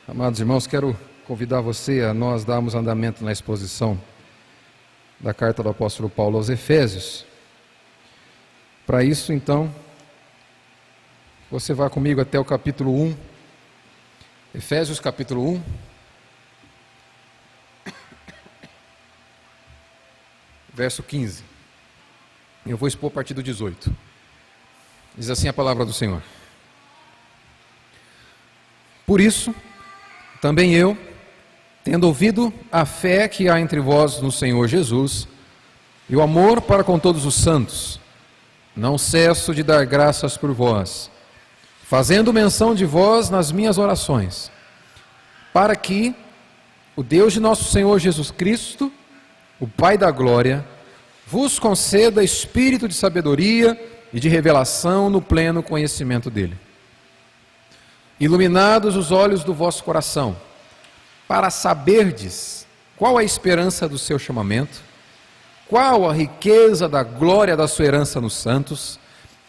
Amados irmãos, quero convidar você a nós darmos andamento na exposição da carta do apóstolo Paulo aos Efésios. Para isso, então, você vai comigo até o capítulo 1, Efésios capítulo 1, verso 15. Eu vou expor a partir do 18. Diz assim a palavra do Senhor. Por isso, também eu, tendo ouvido a fé que há entre vós no Senhor Jesus, e o amor para com todos os santos, não cesso de dar graças por vós, fazendo menção de vós nas minhas orações, para que o Deus de nosso Senhor Jesus Cristo, o Pai da glória, vos conceda espírito de sabedoria e de revelação no pleno conhecimento dele. Iluminados os olhos do vosso coração, para saberdes qual a esperança do seu chamamento, qual a riqueza da glória da sua herança nos santos,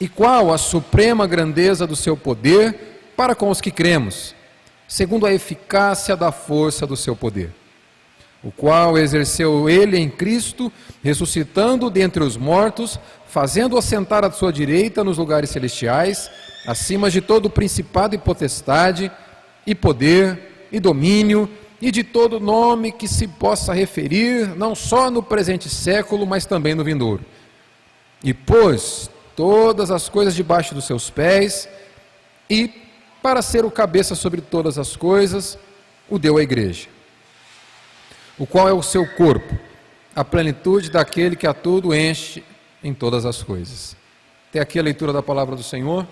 e qual a suprema grandeza do seu poder para com os que cremos, segundo a eficácia da força do seu poder, o qual exerceu ele em Cristo, ressuscitando dentre os mortos, fazendo-o assentar à sua direita nos lugares celestiais, acima de todo principado e potestade, e poder, e domínio, e de todo nome que se possa referir, não só no presente século, mas também no vindouro. E pôs todas as coisas debaixo dos seus pés, e, para ser o cabeça sobre todas as coisas, o deu à igreja, o qual é o seu corpo, a plenitude daquele que a tudo enche em todas as coisas. Até aqui a leitura da palavra do Senhor.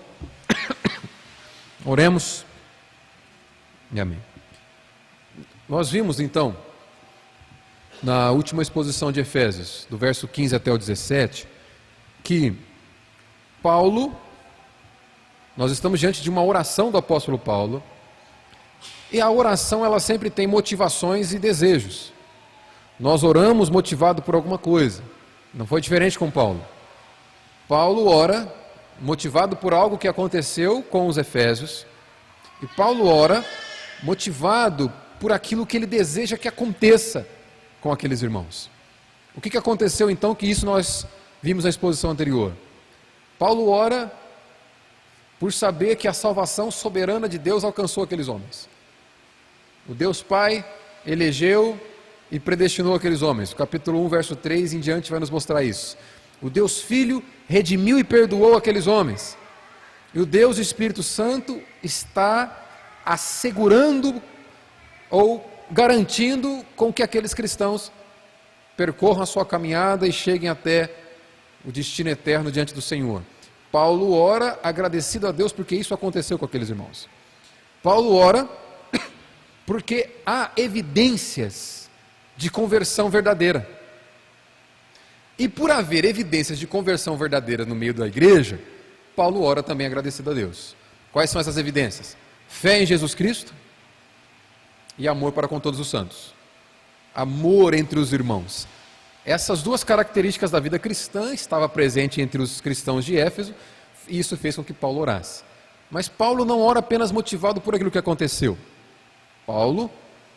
Oremos e amém. Nós vimos então, na última exposição de Efésios, do verso 15 até o 17, que Paulo, nós estamos diante de uma oração do apóstolo Paulo, e a oração ela sempre tem motivações e desejos. Nós oramos motivado por alguma coisa, não foi diferente com Paulo. Paulo ora motivado por algo que aconteceu com os Efésios, e Paulo ora motivado por aquilo que ele deseja que aconteça com aqueles irmãos. O que aconteceu então, que isso nós vimos na exposição anterior? Paulo ora por saber que a salvação soberana de Deus alcançou aqueles homens. O Deus Pai elegeu e predestinou aqueles homens. O capítulo 1, verso 3 em diante vai nos mostrar isso. O Deus Filho redimiu e perdoou aqueles homens. E o Deus Espírito Santo está assegurando ou garantindo com que aqueles cristãos percorram a sua caminhada e cheguem até o destino eterno diante do Senhor. Paulo ora agradecido a Deus porque isso aconteceu com aqueles irmãos. Paulo ora porque há evidências de conversão verdadeira. E por haver evidências de conversão verdadeira no meio da igreja, Paulo ora também agradecido a Deus. Quais são essas evidências? Fé em Jesus Cristo e amor para com todos os santos. Amor entre os irmãos. Essas duas características da vida cristã estavam presentes entre os cristãos de Éfeso, e isso fez com que Paulo orasse. Mas Paulo não ora apenas motivado por aquilo que aconteceu. Paulo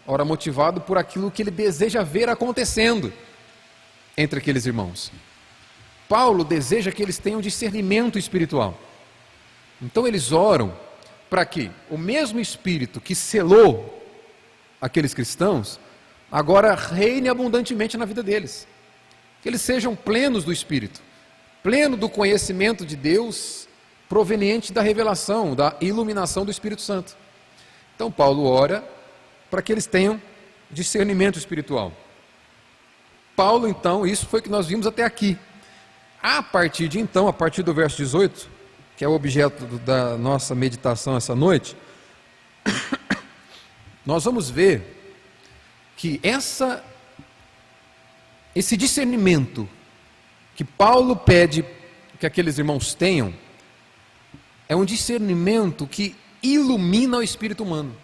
ora motivado por aquilo que ele deseja ver acontecendo entre aqueles irmãos. Paulo deseja que eles tenham discernimento espiritual. Então eles oram para que o mesmo Espírito que selou aqueles cristãos, agora reine abundantemente na vida deles. Que eles sejam plenos do Espírito, pleno do conhecimento de Deus, proveniente da revelação, da iluminação do Espírito Santo. Então Paulo ora para que eles tenham discernimento espiritual. Paulo, então, isso foi o que nós vimos até aqui. A partir de então, a partir do verso 18, que é o objeto da nossa meditação essa noite, nós vamos ver que esse discernimento que Paulo pede que aqueles irmãos tenham, é um discernimento que ilumina o espírito humano.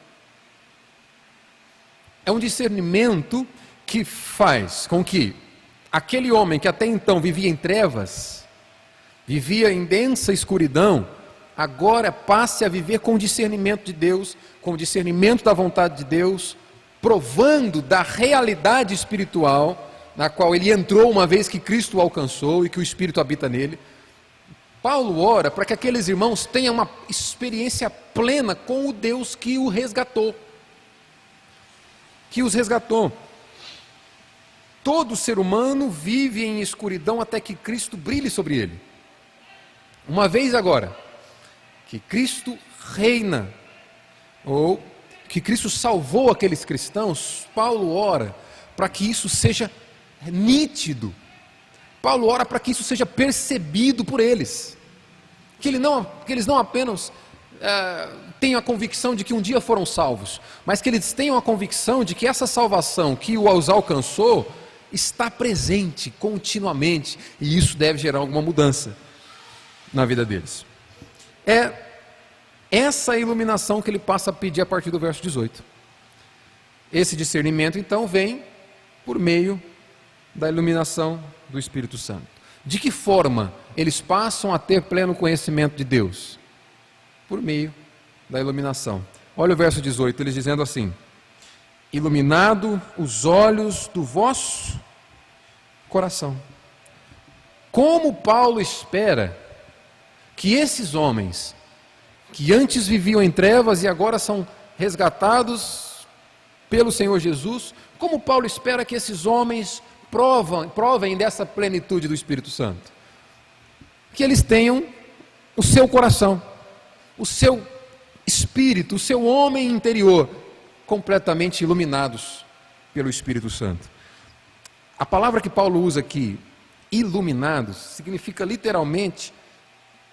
É um discernimento que faz com que aquele homem que até então vivia em trevas, vivia em densa escuridão, agora passe a viver com o discernimento de Deus, com o discernimento da vontade de Deus, provando da realidade espiritual na qual ele entrou uma vez que Cristo o alcançou e que o Espírito habita nele. Paulo ora para que aqueles irmãos tenham uma experiência plena com o Deus que o resgatou, que os resgatou. Todo ser humano vive em escuridão até que Cristo brilhe sobre ele. Uma vez agora que Cristo reina, ou que Cristo salvou aqueles cristãos, Paulo ora para que isso seja nítido. Paulo ora para que isso seja percebido por eles, que eles não apenas tenham a convicção de que um dia foram salvos, mas que eles tenham a convicção de que essa salvação que os alcançou está presente continuamente, e isso deve gerar alguma mudança na vida deles. É essa iluminação que ele passa a pedir a partir do verso 18. Esse discernimento então vem por meio da iluminação do Espírito Santo. De que forma eles passam a ter pleno conhecimento de Deus? Por meio da iluminação. Olha o verso 18, eles dizendo assim: iluminado os olhos do vosso coração. Como Paulo espera que esses homens, que antes viviam em trevas e agora são resgatados pelo Senhor Jesus, como Paulo espera que esses homens provem dessa plenitude do Espírito Santo? Que eles tenham o seu coração, o seu espírito, o seu homem interior completamente iluminados pelo Espírito Santo. A palavra que Paulo usa aqui, iluminados, significa literalmente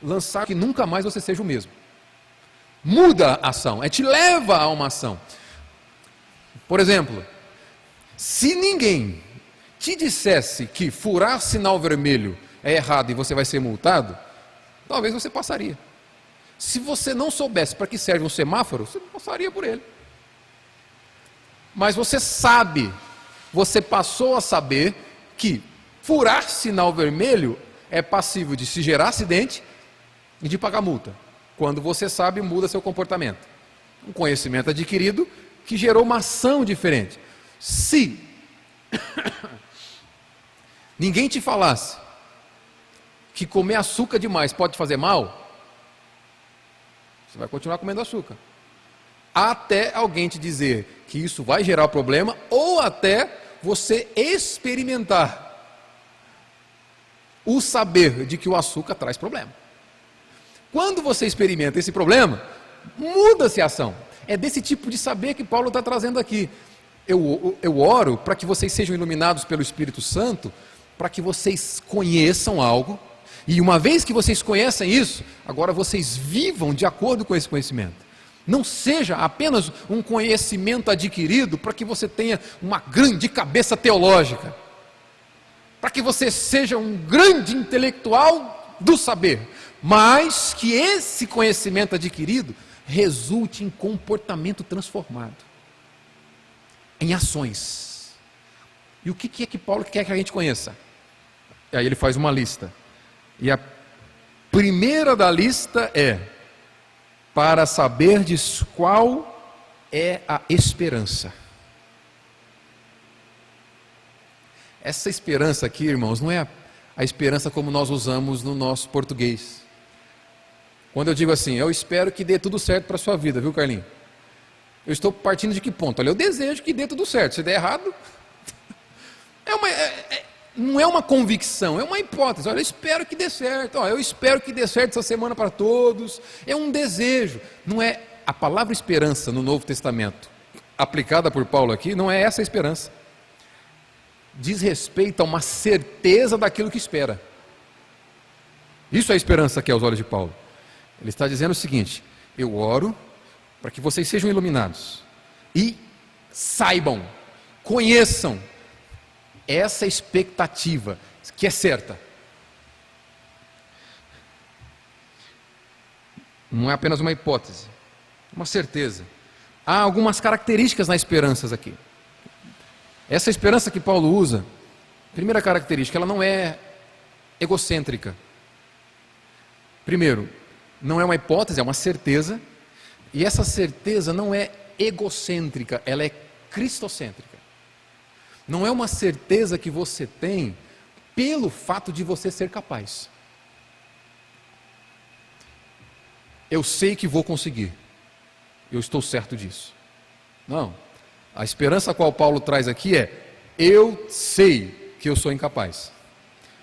lançar que nunca mais você seja o mesmo. Muda a ação, te leva a uma ação. Por exemplo, se ninguém te dissesse que furar sinal vermelho é errado e você vai ser multado, talvez você passaria. Se você não soubesse para que serve um semáforo, você passaria por ele. Mas você sabe, você passou a saber que furar sinal vermelho é passível de se gerar acidente e de pagar multa. Quando você sabe, muda seu comportamento. Um conhecimento adquirido que gerou uma ação diferente. Se ninguém te falasse que comer açúcar demais pode fazer mal, você vai continuar comendo açúcar. Até alguém te dizer que isso vai gerar problema, ou até você experimentar o saber de que o açúcar traz problema. Quando você experimenta esse problema, muda-se a ação. É desse tipo de saber que Paulo está trazendo aqui. Eu oro para que vocês sejam iluminados pelo Espírito Santo, para que vocês conheçam algo, e uma vez que vocês conhecem isso, agora vocês vivam de acordo com esse conhecimento. Não seja apenas um conhecimento adquirido para que você tenha uma grande cabeça teológica, para que você seja um grande intelectual do saber, mas que esse conhecimento adquirido resulte em comportamento transformado, em ações. E o que é que Paulo quer que a gente conheça? E aí ele faz uma lista. E a primeira da lista é: para saberdes qual é a esperança. Essa esperança aqui, irmãos, não é a esperança como nós usamos no nosso português. Quando eu digo assim, eu espero que dê tudo certo para a sua vida, viu, Carlinhos? Eu estou partindo de que ponto? Olha, eu desejo que dê tudo certo. Se der errado, não é uma convicção, é uma hipótese. Olha, eu espero que dê certo. Eu espero que dê certo essa semana para todos. É um desejo. Não é a palavra esperança no Novo Testamento, aplicada por Paulo aqui, não é essa a esperança. Diz respeito a uma certeza daquilo que espera. Isso é a esperança aqui aos olhos de Paulo. Ele está dizendo o seguinte: eu oro para que vocês sejam iluminados e saibam, conheçam essa expectativa que é certa. Não é apenas uma hipótese, uma certeza. Há algumas características na esperança aqui. Essa esperança que Paulo usa, primeira característica, ela não é egocêntrica. Primeiro, Não é uma hipótese, é uma certeza. E essa certeza não é egocêntrica, ela é cristocêntrica. Não é uma certeza que você tem pelo fato de você ser capaz. Eu sei que vou conseguir. Eu estou certo disso. Não. A esperança a qual Paulo traz aqui é: eu sei que eu sou incapaz,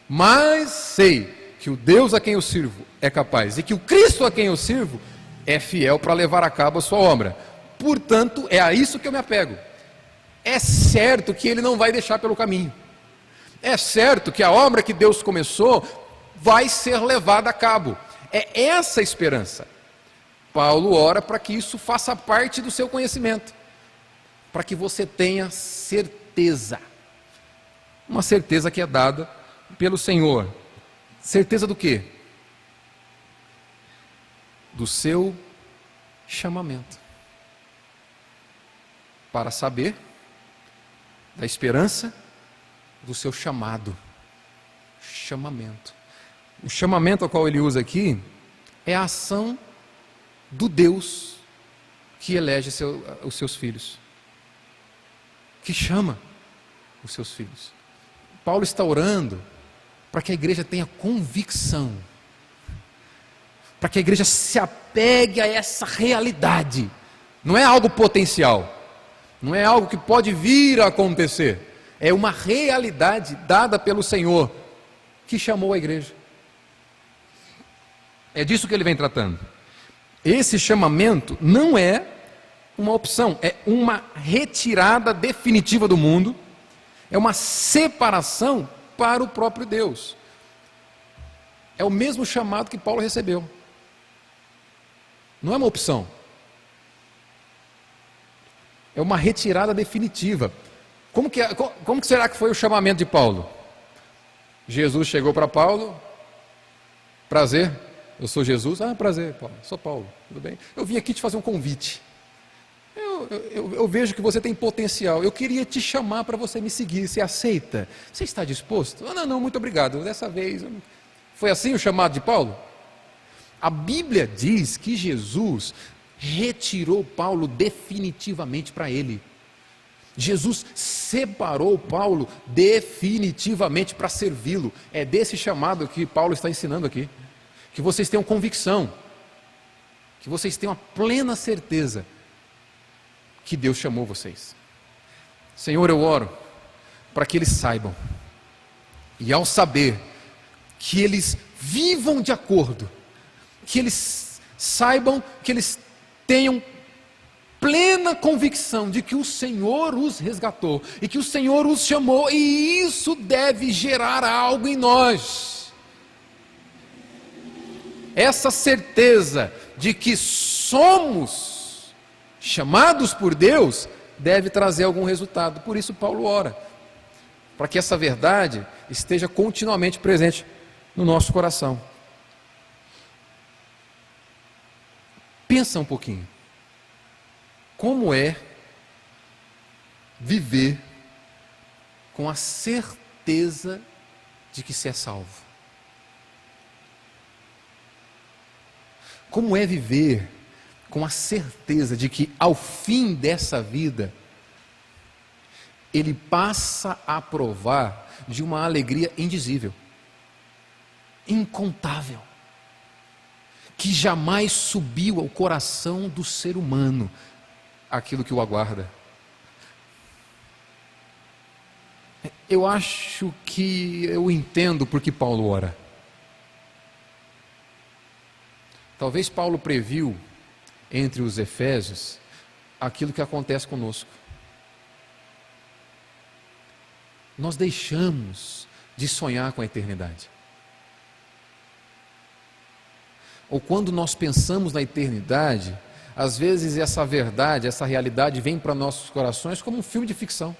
mas sei que o Deus a quem eu sirvo é capaz, e que o Cristo a quem eu sirvo é fiel para levar a cabo a sua obra. Portanto, é a isso que eu me apego. É certo que Ele não vai deixar pelo caminho. É certo que a obra que Deus começou vai ser levada a cabo. É essa a esperança. Paulo ora para que isso faça parte do seu conhecimento, para que você tenha certeza. Uma certeza que é dada pelo Senhor. Certeza do quê? Do seu chamamento. Para saber da esperança do seu chamado. Chamamento. O chamamento ao qual ele usa aqui é a ação do Deus que elege os seus filhos, que chama os seus filhos. Paulo está orando para que a igreja tenha convicção, para que a igreja se apegue a essa realidade. Não é algo potencial, não é algo que pode vir a acontecer, é uma realidade dada pelo Senhor, que chamou a igreja. É disso que ele vem tratando. Esse chamamento não é uma opção, é uma retirada definitiva do mundo, é uma separação para o próprio Deus. É o mesmo chamado que Paulo recebeu. Não é uma opção. É uma retirada definitiva. Como que será que foi o chamamento de Paulo? Jesus chegou para Paulo: prazer, eu sou Jesus. Ah, prazer, Paulo, sou Paulo, tudo bem? Eu vim aqui te fazer um convite. Eu vejo que você tem potencial. Eu queria te chamar para você me seguir. Você aceita? Você está disposto? Ah, não, muito obrigado. Dessa vez. Foi assim o chamado de Paulo? A Bíblia diz que Jesus retirou Paulo definitivamente para ele. Jesus separou Paulo definitivamente para servi-lo. É desse chamado que Paulo está ensinando aqui. Que vocês tenham convicção, que vocês tenham a plena certeza que Deus chamou vocês. Senhor, eu oro para que eles saibam, e ao saber, que eles vivam de acordo, que eles saibam, que eles tenham plena convicção de que o Senhor os resgatou, e que o Senhor os chamou, e isso deve gerar algo em nós. Essa certeza de que somos chamados por Deus deve trazer algum resultado. Por isso Paulo ora, para que essa verdade esteja continuamente presente no nosso coração. Pensa um pouquinho. Como é viver com a certeza de que se é salvo? Como é viver com a certeza de que ao fim dessa vida ele passa a provar de uma alegria indizível, incontável, que jamais subiu ao coração do ser humano aquilo que o aguarda? Eu acho que eu entendo porque Paulo ora. Talvez Paulo previu entre os efésios aquilo que acontece conosco. Nós deixamos de sonhar com a eternidade. Ou quando nós pensamos na eternidade, às vezes essa verdade, essa realidade vem para nossos corações como um filme de ficção.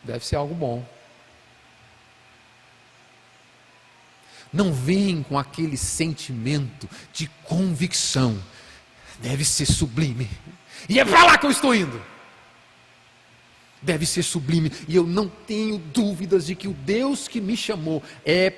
Deve ser algo bom. Não vem com aquele sentimento de convicção. Deve ser sublime. E é para lá que eu estou indo. Deve ser sublime. E eu não tenho dúvidas de que o Deus que me chamou é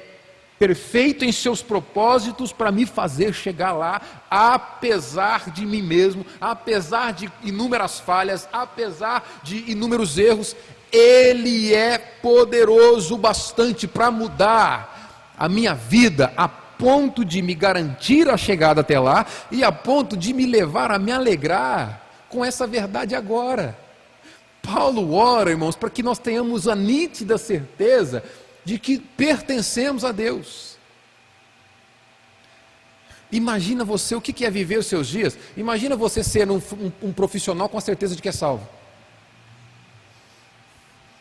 perfeito em seus propósitos para me fazer chegar lá, apesar de mim mesmo, apesar de inúmeras falhas, apesar de inúmeros erros. Ele é poderoso bastante para mudar a minha vida, a ponto de me garantir a chegada até lá e a ponto de me levar a me alegrar com essa verdade agora. Paulo ora, irmãos, para que nós tenhamos a nítida certeza de que pertencemos a Deus. Imagina você, o que é viver os seus dias? Imagina você ser um profissional com a certeza de que é salvo.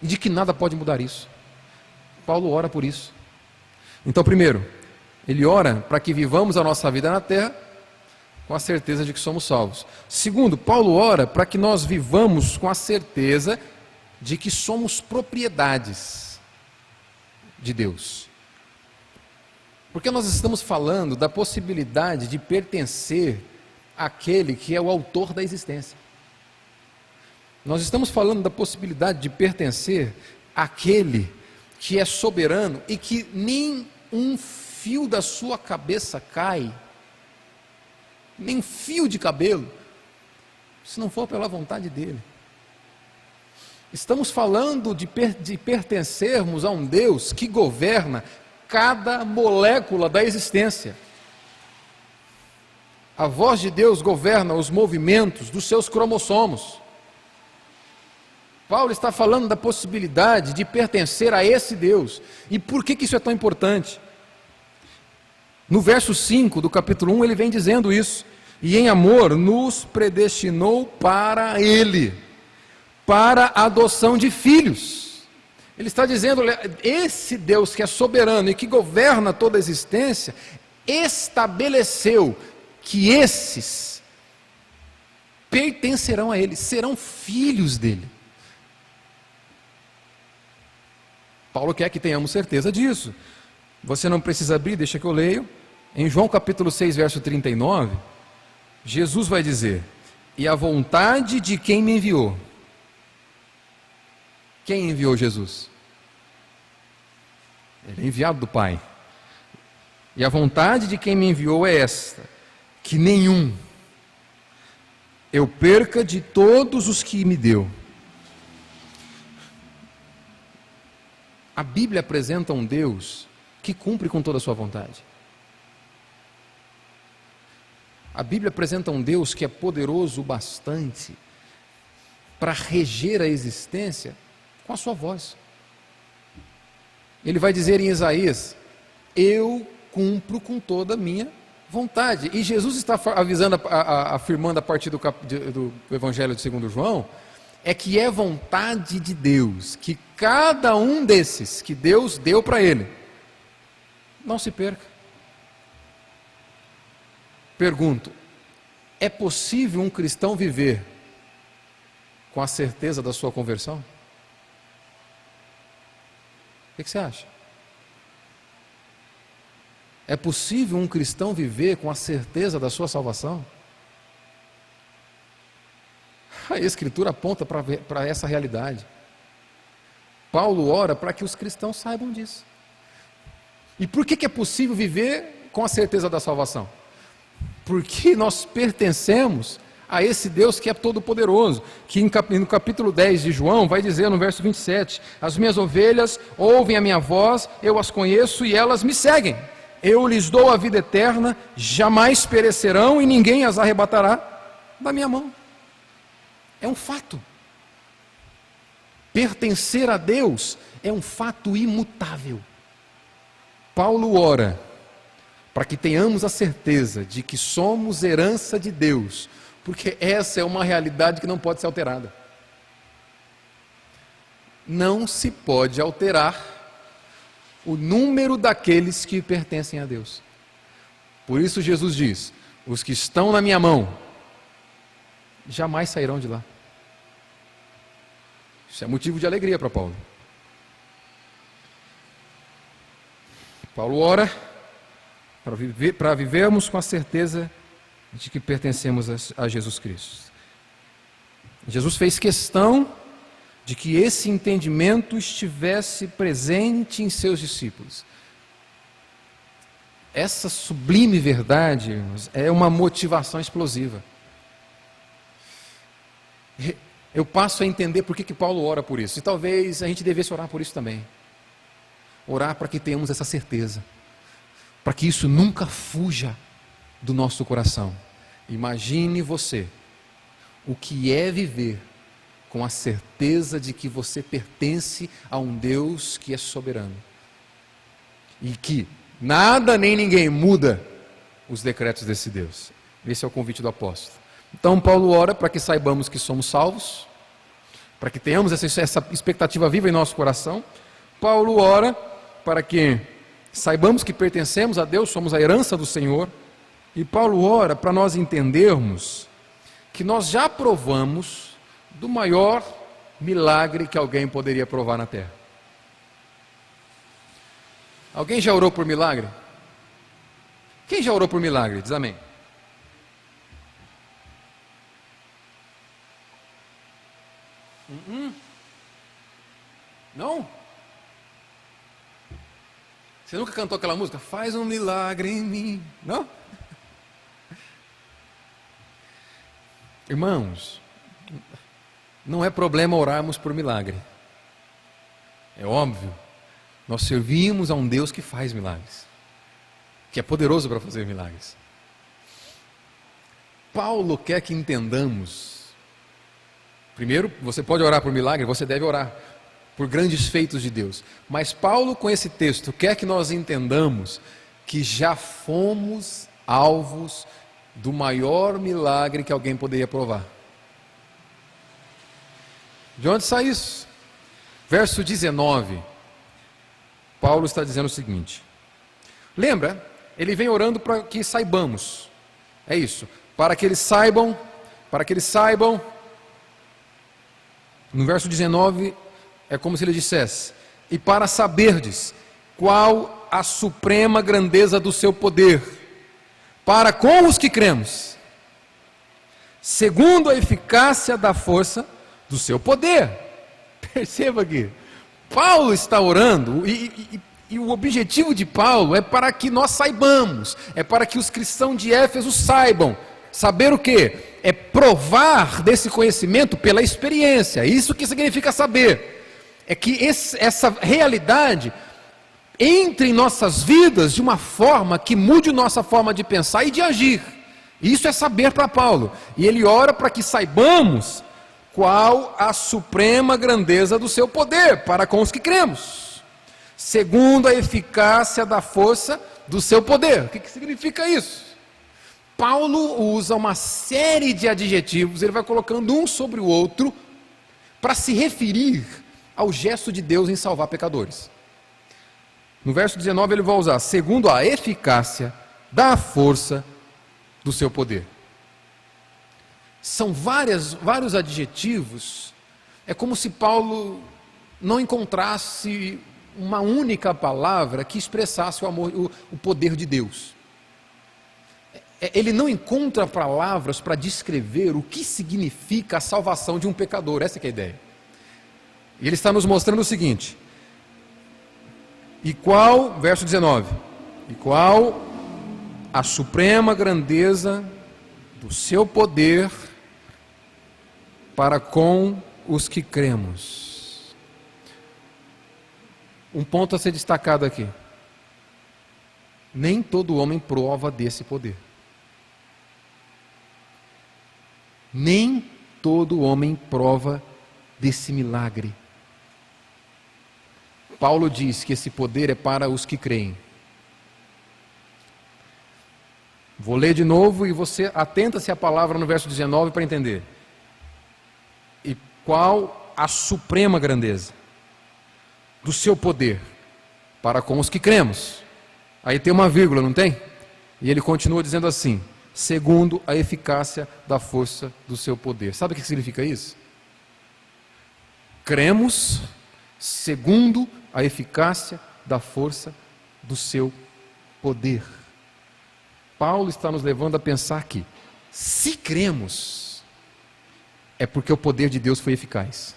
E de que nada pode mudar isso. Paulo ora por isso. Então, primeiro, ele ora para que vivamos a nossa vida na terra com a certeza de que somos salvos. Segundo, Paulo ora para que nós vivamos com a certeza de que somos propriedades de Deus. Porque nós estamos falando da possibilidade de pertencer àquele que é o autor da existência. Nós estamos falando da possibilidade de pertencer àquele que é soberano e que nem um fio da sua cabeça cai, nem um fio de cabelo, se não for pela vontade dele. Estamos falando de pertencermos a um Deus que governa cada molécula da existência. A voz de Deus governa os movimentos dos seus cromossomos. Paulo está falando da possibilidade de pertencer a esse Deus. E por que isso é tão importante? No verso 5 do capítulo 1 ele vem dizendo isso: e em amor nos predestinou para Ele, para a adoção de filhos. Ele está dizendo, esse Deus que é soberano e que governa toda a existência, estabeleceu que esses pertencerão a Ele, serão filhos dele. Paulo quer que tenhamos certeza disso. Você não precisa abrir, deixa que eu leio. Em João capítulo 6, verso 39, Jesus vai dizer: e a vontade de quem me enviou. Quem enviou Jesus? Ele é enviado do Pai. E a vontade de quem me enviou é esta: que nenhum eu perca de todos os que me deu. A Bíblia apresenta um Deus que cumpre com toda a sua vontade. A Bíblia apresenta um Deus que é poderoso o bastante para reger a existência com a sua voz. Ele vai dizer em Isaías: eu cumpro com toda a minha vontade. E Jesus está avisando, afirmando a partir do Evangelho de 2 João, é que é vontade de Deus que cada um desses que Deus deu para ele não se perca. Pergunto: é possível um cristão viver com a certeza da sua conversão? O que você acha? É possível um cristão viver com a certeza da sua salvação? A Escritura aponta para essa realidade. Paulo ora para que os cristãos saibam disso. E por que é possível viver com a certeza da salvação? Porque nós pertencemos a esse Deus que é todo-poderoso, que no capítulo 10 de João vai dizer no verso 27, as minhas ovelhas ouvem a minha voz, eu as conheço e elas me seguem. Eu lhes dou a vida eterna, jamais perecerão e ninguém as arrebatará da minha mão. É um fato. Pertencer a Deus é um fato imutável. Paulo ora para que tenhamos a certeza de que somos herança de Deus, porque essa é uma realidade que não pode ser alterada. Não se pode alterar o número daqueles que pertencem a Deus. Por isso Jesus diz: os que estão na minha mão jamais sairão de lá. Isso é motivo de alegria para Paulo. Paulo ora para vivermos com a certeza de que pertencemos a Jesus Cristo. Jesus fez questão de que esse entendimento estivesse presente em seus discípulos. essa sublime verdade, irmãos, é uma motivação explosiva. Eu passo a entender por que Paulo ora por isso. E talvez a gente devesse orar por isso também. Orar para que tenhamos essa certeza. Para que isso nunca fuja do nosso coração. Imagine você o que é viver com a certeza de que você pertence a um Deus que é soberano. E que nada nem ninguém muda os decretos desse Deus. Esse é o convite do apóstolo. Então Paulo ora para que saibamos que somos salvos, para que tenhamos essa expectativa viva em nosso coração. Paulo ora para que saibamos que pertencemos a Deus, somos a herança do Senhor. E Paulo ora para nós entendermos que nós já provamos do maior milagre que alguém poderia provar na terra. Alguém já orou por milagre? Quem já orou por milagre? Diz amém. Não? Você nunca cantou aquela música? Faz um milagre em mim. Não? Irmãos, não é problema orarmos por milagre. É óbvio. Nós servimos a um Deus que faz milagres, que é poderoso para fazer milagres. Paulo quer que entendamos. Primeiro, você pode orar por milagre, você deve orar por grandes feitos de Deus. Mas Paulo, com esse texto, quer que nós entendamos que já fomos alvos do maior milagre que alguém poderia provar. De onde sai isso? Verso 19. Paulo está dizendo o seguinte. Lembra? Ele vem orando para que saibamos. É isso. Para que eles saibam. No verso 19, é como se ele dissesse: e para saberdes qual a suprema grandeza do seu poder, para com os que cremos, segundo a eficácia da força do seu poder. Perceba aqui, Paulo está orando, e o objetivo de Paulo é para que nós saibamos, é para que os cristãos de Éfeso saibam. Saber o quê? É provar desse conhecimento pela experiência. Isso que significa saber. É que essa realidade entre em nossas vidas de uma forma que mude nossa forma de pensar e de agir. Isso é saber para Paulo. E ele ora para que saibamos qual a suprema grandeza do seu poder para com os que cremos, segundo a eficácia da força do seu poder. O que significa isso? Paulo usa uma série de adjetivos, ele vai colocando um sobre o outro, para se referir ao gesto de Deus em salvar pecadores. No verso 19 ele vai usar, segundo a eficácia da força do seu poder. São vários adjetivos, é como se Paulo não encontrasse uma única palavra que expressasse o amor, o poder de Deus. Ele não encontra palavras para descrever o que significa a salvação de um pecador, essa que é a ideia. E ele está nos mostrando o seguinte, verso 19, e qual a suprema grandeza do seu poder para com os que cremos. Um ponto a ser destacado aqui, nem todo homem prova desse poder. Nem todo homem prova desse milagre. Paulo diz que esse poder é para os que creem. Vou ler de novo e você atenta-se à palavra no verso 19 para entender. E qual a suprema grandeza do seu poder para com os que cremos? Aí tem uma vírgula, não tem? E ele continua dizendo assim: segundo a eficácia da força do seu poder. Sabe o que significa isso? Cremos segundo a eficácia da força do seu poder. Paulo está nos levando a pensar que, se cremos, é porque o poder de Deus foi eficaz.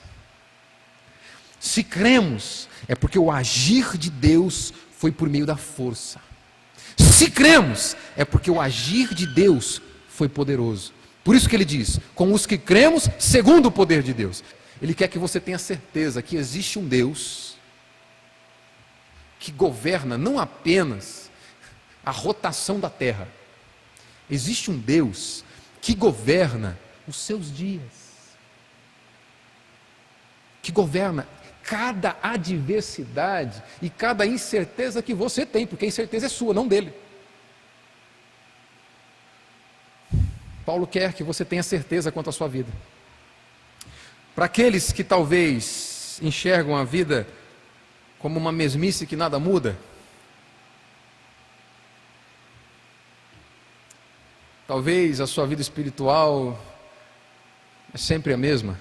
Se cremos, é porque o agir de Deus foi por meio da força. Se cremos, é porque o agir de Deus foi poderoso. Por isso que ele diz, com os que cremos segundo o poder de Deus. Ele quer que você tenha certeza que existe um Deus que governa não apenas a rotação da terra. Existe um Deus que governa os seus dias, que governa cada adversidade e cada incerteza que você tem, porque a incerteza é sua, não dele. Paulo quer que você tenha certeza quanto à sua vida. Para aqueles que talvez enxergam a vida como uma mesmice que nada muda, talvez a sua vida espiritual é sempre a mesma.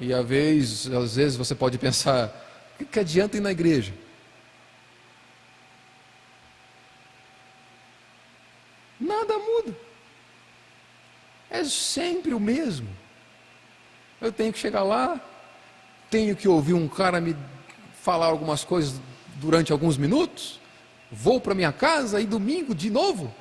E às vezes você pode pensar, o que adianta ir na igreja? Nada muda. É sempre o mesmo. Eu tenho que chegar lá, tenho que ouvir um cara me falar algumas coisas durante alguns minutos, vou para minha casa e domingo de novo.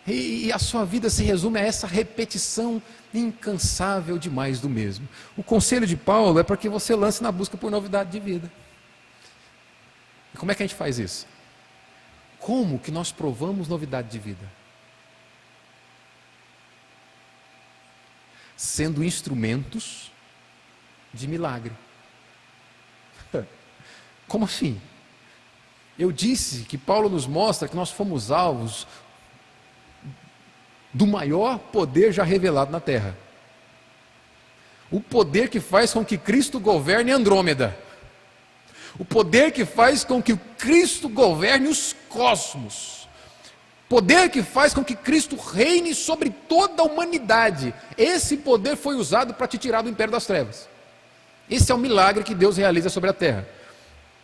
E a sua vida se resume a essa repetição incansável de mais do mesmo. O conselho de Paulo é para que você lance na busca por novidade de vida. E como é que a gente faz isso? Como que nós provamos novidade de vida? Sendo instrumentos de milagre. Como assim? Eu disse que Paulo nos mostra que nós fomos alvos do maior poder já revelado na terra. O poder que faz com que Cristo governe Andrômeda. O poder que faz com que Cristo governe os cosmos. Poder que faz com que Cristo reine sobre toda a humanidade. Esse poder foi usado para te tirar do império das trevas. Esse é o milagre que Deus realiza sobre a terra.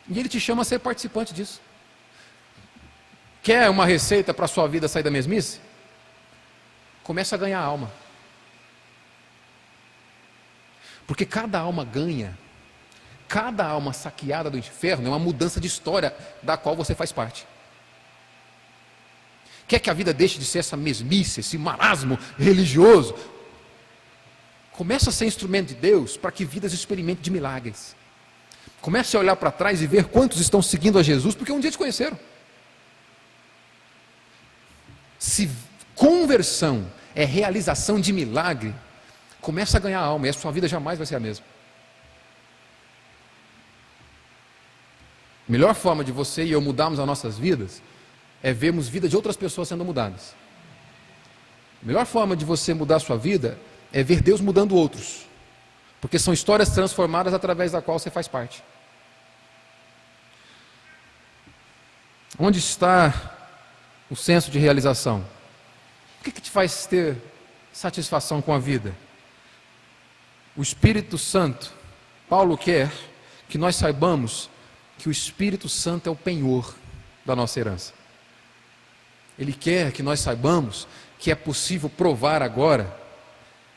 E Ele te chama a ser participante disso. Quer uma receita para a sua vida sair da mesmice? Começa a ganhar alma. Porque cada alma ganha, cada alma saqueada do inferno é uma mudança de história da qual você faz parte. Quer que a vida deixe de ser essa mesmice, esse marasmo religioso? Começa a ser instrumento de Deus para que vidas experimentem de milagres. Comece a olhar para trás e ver quantos estão seguindo a Jesus, porque um dia te conheceram. Se conversão é realização de milagre, começa a ganhar alma, e a sua vida jamais vai ser a mesma. A melhor forma de você e eu mudarmos as nossas vidas é vermos vida de outras pessoas sendo mudadas. A melhor forma de você mudar a sua vida é ver Deus mudando outros, porque são histórias transformadas através da qual você faz parte. Onde está o senso de realização? O que te faz ter satisfação com a vida? O Espírito Santo. Paulo quer que nós saibamos que o Espírito Santo é o penhor da nossa herança. Ele quer que nós saibamos que é possível provar agora.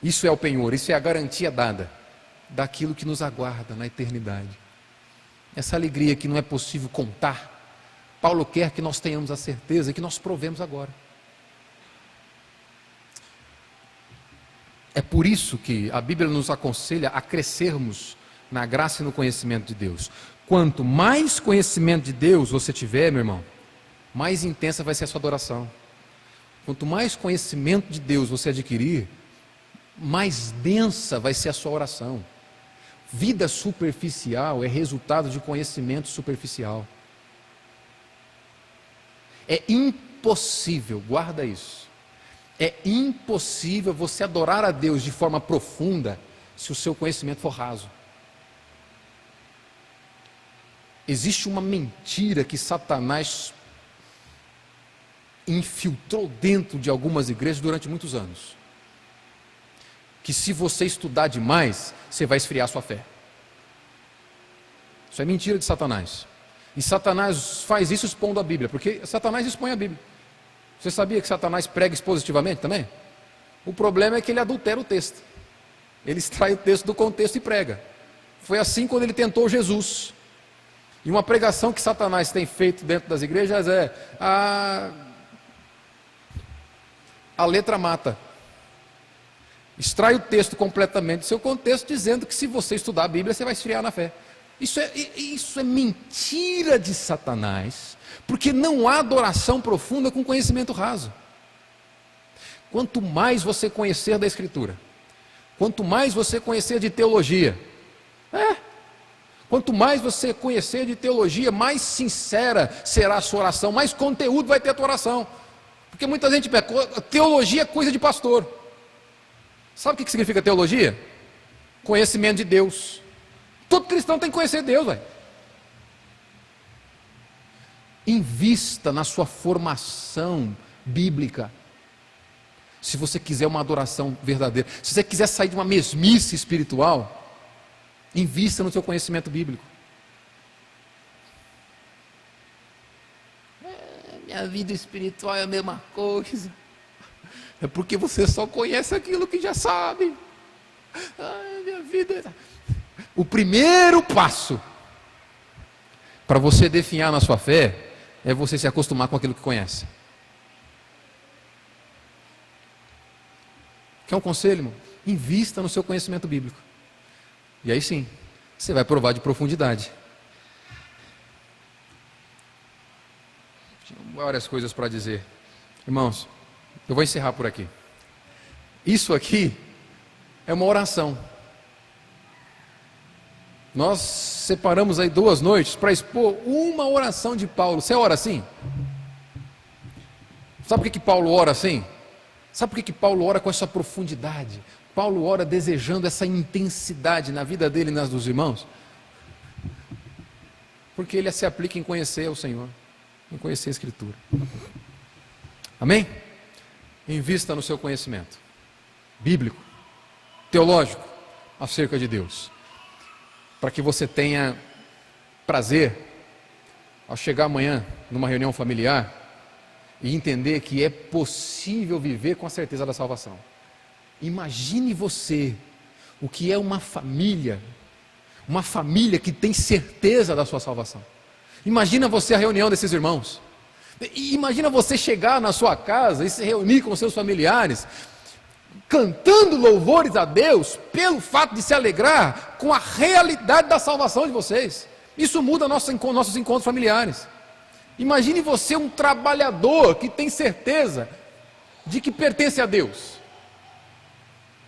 Isso é o penhor, isso é a garantia dada daquilo que nos aguarda na eternidade. Essa alegria que não é possível contar, Paulo quer que nós tenhamos a certeza que nós provemos agora. É por isso que a Bíblia nos aconselha a crescermos na graça e no conhecimento de Deus. Quanto mais conhecimento de Deus você tiver, meu irmão, mais intensa vai ser a sua adoração. Quanto mais conhecimento de Deus você adquirir, mais densa vai ser a sua oração. Vida superficial é resultado de conhecimento superficial. É impossível, guarda isso. É impossível você adorar a Deus de forma profunda se o seu conhecimento for raso. Existe uma mentira que Satanás infiltrou dentro de algumas igrejas durante muitos anos. Que se você estudar demais, você vai esfriar a sua fé. Isso é mentira de Satanás. E Satanás faz isso expondo a Bíblia, porque Satanás expõe a Bíblia. Você sabia que Satanás prega expositivamente também? O problema é que ele adultera o texto. Ele extrai o texto do contexto e prega. Foi assim quando ele tentou Jesus. E uma pregação que Satanás tem feito dentro das igrejas é a letra mata. Extrai o texto completamente do seu contexto, dizendo que se você estudar a Bíblia, você vai esfriar na fé. Isso é mentira de Satanás, porque não há adoração profunda com conhecimento raso. Quanto mais você conhecer da Escritura, quanto mais você conhecer de teologia, quanto mais você conhecer de teologia, mais sincera será a sua oração, mais conteúdo vai ter a tua oração. Porque muita gente pensa, teologia é coisa de pastor. Sabe o que significa teologia? Conhecimento de Deus. Todo cristão tem que conhecer Deus, velho. Invista na sua formação bíblica. Se você quiser uma adoração verdadeira, se você quiser sair de uma mesmice espiritual, invista no seu conhecimento bíblico. Minha vida espiritual é a mesma coisa. É porque você só conhece aquilo que já sabe. Minha vida. O primeiro passo para você definhar na sua fé é você se acostumar com aquilo que conhece. Quer um conselho, irmão? Invista no seu conhecimento bíblico. E aí sim, você vai provar de profundidade. Tinha várias coisas para dizer. Irmãos, eu vou encerrar por aqui. Isso aqui é uma oração. Nós separamos aí 2 noites para expor uma oração de Paulo. Você ora assim? Sabe por que Paulo ora assim? Sabe por que Paulo ora com essa profundidade? Paulo ora desejando essa intensidade na vida dele e nas dos irmãos? Porque ele se aplica em conhecer o Senhor, em conhecer a Escritura. Amém? Invista no seu conhecimento bíblico, teológico, acerca de Deus, para que você tenha prazer ao chegar amanhã numa reunião familiar e entender que é possível viver com a certeza da salvação. Imagine você o que é uma família que tem certeza da sua salvação. Imagina você a reunião desses irmãos. Imagina você chegar na sua casa e se reunir com seus familiares, cantando louvores a Deus, pelo fato de se alegrar com a realidade da salvação de vocês. Isso muda nossos encontros familiares. Imagine você um trabalhador que tem certeza de que pertence a Deus.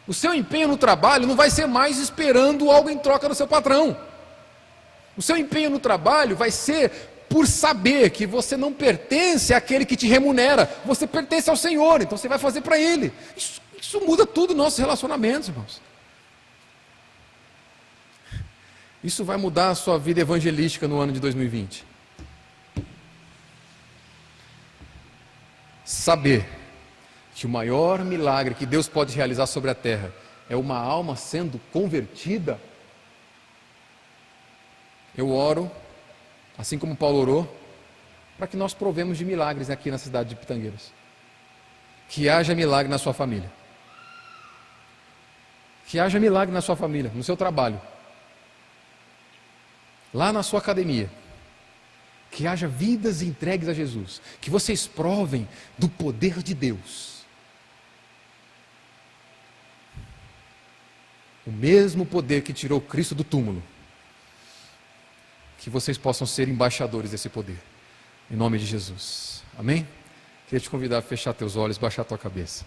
O seu empenho no trabalho não vai ser mais esperando algo em troca do seu patrão. O seu empenho no trabalho vai ser por saber que você não pertence àquele que te remunera, você pertence ao Senhor, então você vai fazer para Ele. Isso muda tudo nos nossos relacionamentos, irmãos. Isso vai mudar a sua vida evangelística no ano de 2020. Saber que o maior milagre que Deus pode realizar sobre a terra é uma alma sendo convertida. Eu oro, assim como Paulo orou, para que nós provemos de milagres aqui na cidade de Pitangueiras. Que haja milagre na sua família. Que haja milagre na sua família, no seu trabalho. Lá na sua academia. Que haja vidas entregues a Jesus. Que vocês provem do poder de Deus. O mesmo poder que tirou Cristo do túmulo. Que vocês possam ser embaixadores desse poder. Em nome de Jesus. Amém? Queria te convidar a fechar teus olhos, baixar tua cabeça.